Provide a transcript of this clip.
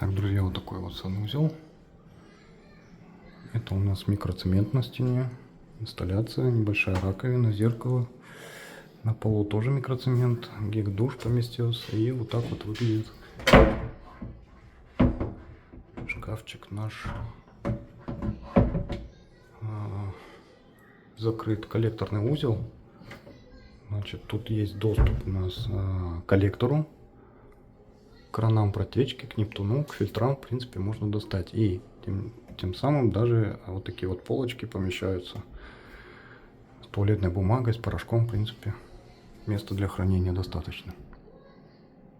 Так, друзья, вот такой вот санузел. Это у нас микроцемент на стене, инсталляция, небольшая раковина, зеркало. На полу тоже микроцемент, гик-душ поместился. И вот так вот выглядит шкафчик наш. Закрыт коллекторный узел. Значит, тут есть доступ у нас к коллектору, к кранам протечки, к нептуну, к фильтрам, в принципе, можно достать. И тем самым даже вот такие вот полочки помещаются с туалетной бумагой, с порошком, в принципе, места для хранения достаточно.